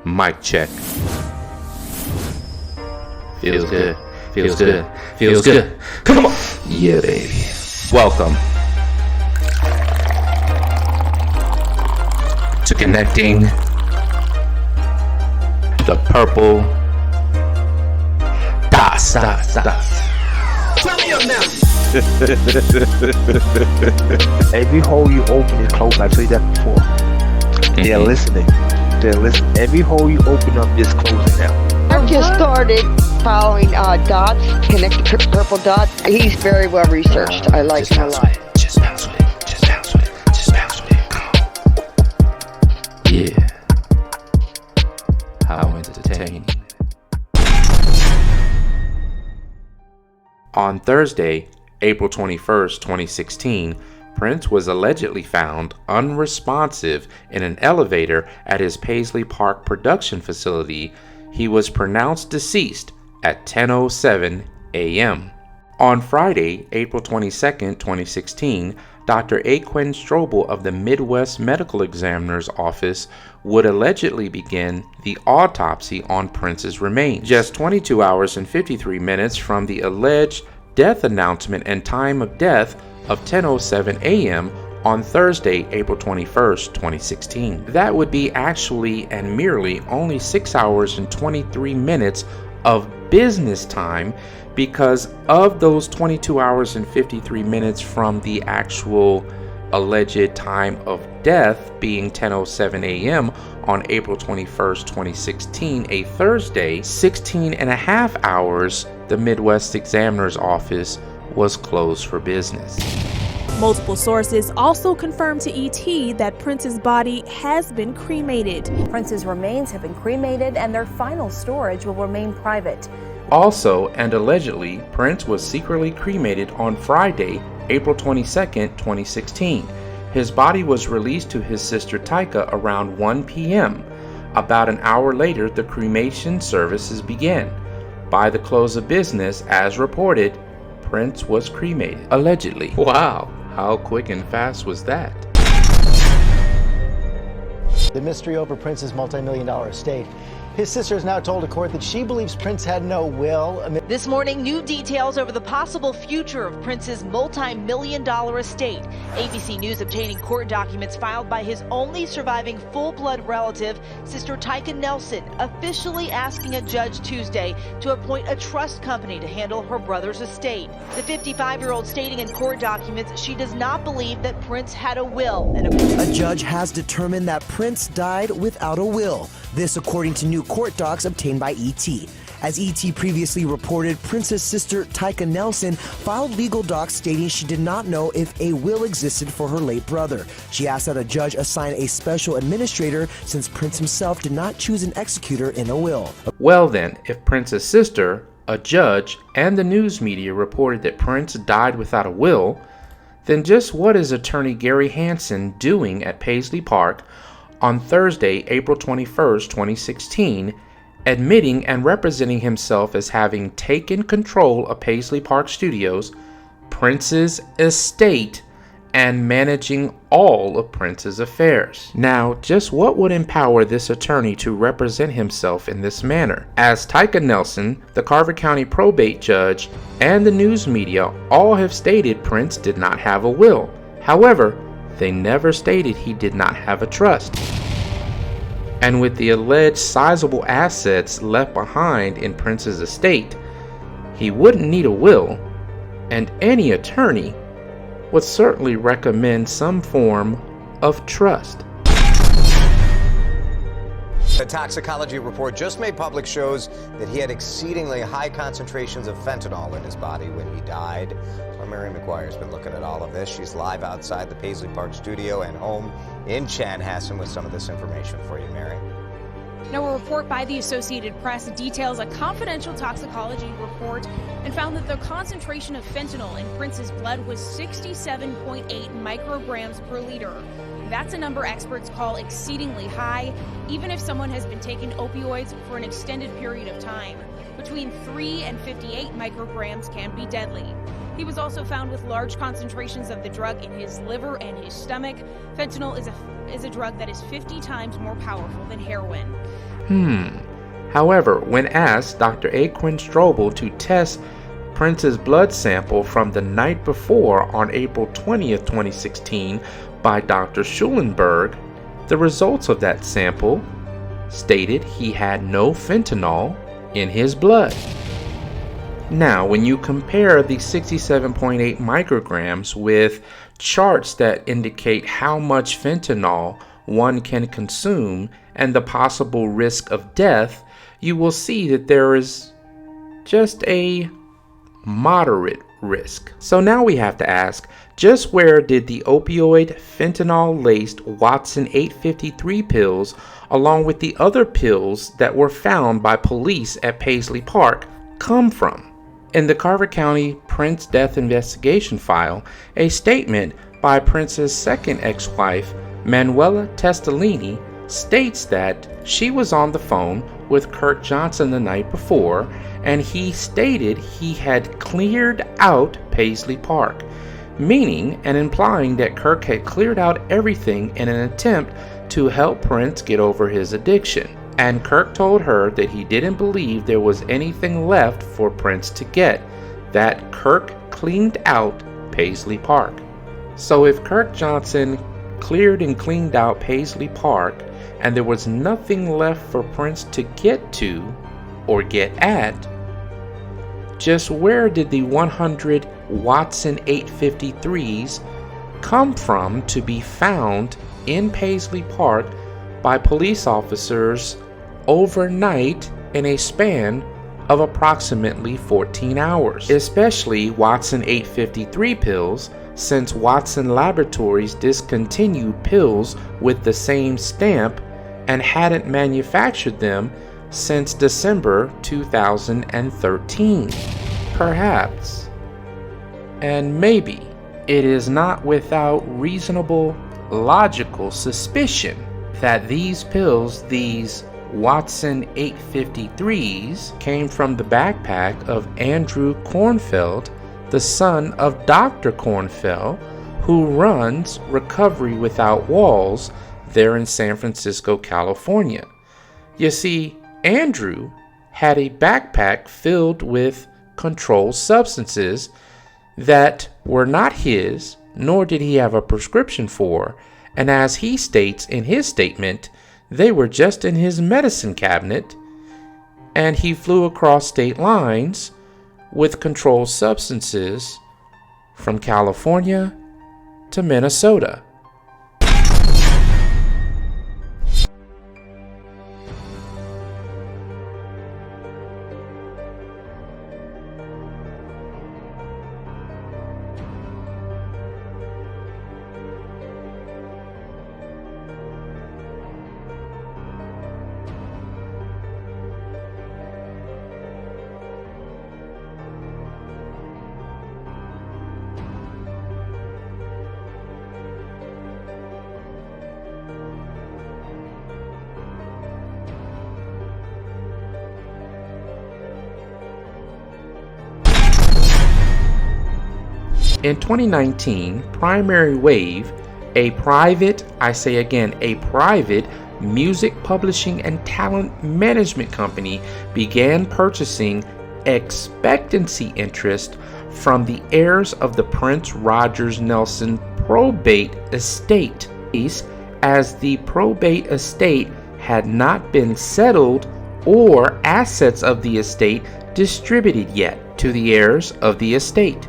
Mic check. Feels good. Feels good. Feels good. Come on. Yeah, baby. Welcome to connecting the purple dots. Turn me up now. Every hole you open is closed. I've told you that before. They're listening. They're listening. Every hole you open up is closing now. I've just started following Dots, Connect Purple Dots. He's very well researched. I like him a lot. Just bounce with it. Just bounce with it. Just bounce with it. Come on. Yeah. How entertaining. On Thursday, April 21st, 2016, Prince was allegedly found unresponsive in an elevator at his Paisley Park production facility. He was pronounced deceased at 10:07 a.m. On Friday, April 22nd, 2016, Dr. Aquin Strobel of the Midwest Medical Examiner's Office would allegedly begin the autopsy on Prince's remains, just 22 hours and 53 minutes from the alleged death announcement and time of death of 10:07 a.m. on Thursday, April 21st, 2016. That would be actually and merely only 6 hours and 23 minutes of business time, because of those 22 hours and 53 minutes from the actual alleged time of death being 10:07 a.m. on April 21st, 2016, a Thursday, 16 and a half hours, the Midwest Examiner's Office was closed for business. Multiple sources also confirmed to ET that Prince's body has been cremated. Prince's remains have been cremated and their final storage will remain private. Also, and allegedly, Prince was secretly cremated on Friday, April 22nd, 2016. His body was released to his sister Tyka around 1 p.m. About an hour later, the cremation services began. By the close of business, as reported, Prince was cremated. Allegedly. Wow, how quick and fast was that? The mystery over Prince's multi-million-dollar estate. His sister has now told a court that she believes Prince had no will. This morning, new details over the possible future of Prince's multi-million-dollar estate. ABC News obtaining court documents filed by his only surviving full-blood relative, Sister Tyka Nelson, officially asking a judge Tuesday to appoint a trust company to handle her brother's estate. The 55-year-old stating in court documents she does not believe that Prince had a will. A judge has determined that Prince died without a will. This according to new court docs obtained by ET. As ET previously reported, Prince's sister Tyka Nelson filed legal docs stating she did not know if a will existed for her late brother. She asked that a judge assign a special administrator since Prince himself did not choose an executor in a will. Well then, if Prince's sister, a judge, and the news media reported that Prince died without a will, then just what is attorney Gary Hansen doing at Paisley Park on Thursday, April 21st, 2016, admitting and representing himself as having taken control of Paisley Park Studios, Prince's estate, and managing all of Prince's affairs? Now, just what would empower this attorney to represent himself in this manner? As Tyka Nelson, the Carver County probate judge, and the news media all have stated Prince did not have a will. However, they never stated he did not have a trust. And with the alleged sizable assets left behind in Prince's estate, he wouldn't need a will, and any attorney would certainly recommend some form of trust. A toxicology report just made public shows that he had exceedingly high concentrations of fentanyl in his body when he died. Our Mary McGuire has been looking at all of this. She's live outside the Paisley Park studio and home in Chanhassen with some of this information for you, Mary. Now, a report by the Associated Press details a confidential toxicology report and found that the concentration of fentanyl in Prince's blood was 67.8 micrograms per liter. That's a number experts call exceedingly high, even if someone has been taking opioids for an extended period of time. Between 3 and 58 micrograms can be deadly. He was also found with large concentrations of the drug in his liver and his stomach. Fentanyl is a drug that is 50 times more powerful than heroin. However, when asked Dr. Aquin Strobel to test Prince's blood sample from the night before on April 20th, 2016 by Dr. Schulenberg, the results of that sample stated he had no fentanyl in his blood. Now, when you compare the 67.8 micrograms with charts that indicate how much fentanyl one can consume and the possible risk of death, you will see that there is just a moderate risk. So now we have to ask, just where did the opioid fentanyl-laced Watson 853 pills, along with the other pills that were found by police at Paisley Park, come from? In the Carver County Prince death investigation file, a statement by Prince's second ex-wife, Manuela Testolini, states that she was on the phone with Kirk Johnson the night before, and he stated he had cleared out Paisley Park, meaning and implying that Kirk had cleared out everything in an attempt to help Prince get over his addiction. And Kirk told her that he didn't believe there was anything left for Prince to get, that Kirk cleaned out Paisley Park. So if Kirk Johnson cleared and cleaned out Paisley Park and there was nothing left for Prince to get to or get at, just where did the 100 Watson 853s come from to be found in Paisley Park by police officers overnight in a span of approximately 14 hours? Especially Watson 853 pills, since Watson Laboratories discontinued pills with the same stamp and hadn't manufactured them since December 2013. Perhaps, and maybe, it is not without reasonable, logical suspicion that these pills, these Watson 853s, came from the backpack of Andrew Kornfeld, the son of Dr. Kornfeld, who runs Recovery Without Walls there in San Francisco, California. You see, Andrew had a backpack filled with controlled substances that were not his, nor did he have a prescription for, and as he states in his statement, they were just in his medicine cabinet, and he flew across state lines with controlled substances from California to Minnesota. In 2019, Primary Wave, a private, I say again, a private music publishing and talent management company, began purchasing expectancy interest from the heirs of the Prince Rogers Nelson probate estate, as the probate estate had not been settled or assets of the estate distributed yet to the heirs of the estate.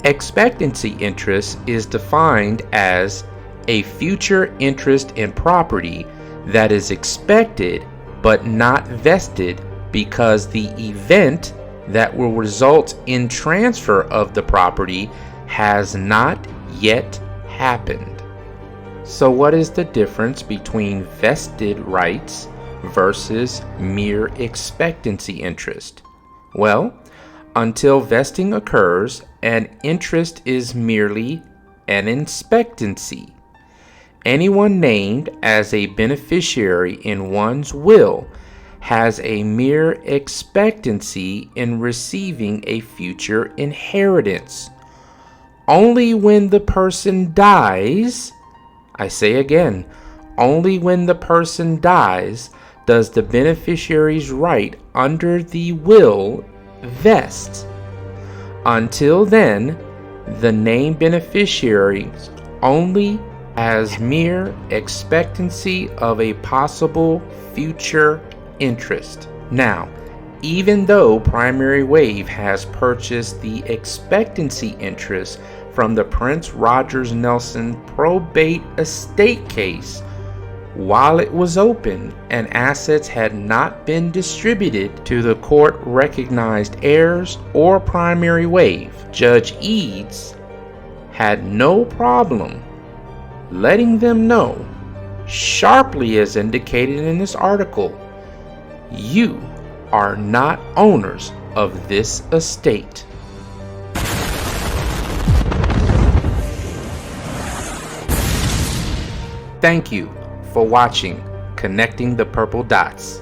Expectancy interest is defined as a future interest in property that is expected but not vested because the event that will result in transfer of the property has not yet happened. So what is the difference between vested rights versus mere expectancy interest? Well, until vesting occurs, an interest is merely an expectancy. Anyone named as a beneficiary in one's will has a mere expectancy in receiving a future inheritance. Only when the person dies, I say again, only when the person dies does the beneficiary's right under the will vest. Until then, the named beneficiary only has mere expectancy of a possible future interest. Now, even though Primary Wave has purchased the expectancy interest from the Prince Rogers Nelson probate estate case while it was open and assets had not been distributed to the court-recognized heirs or Primary Wave, Judge Eads had no problem letting them know, sharply as indicated in this article, you are not owners of this estate. Thank you for watching Connecting the Purple Dots.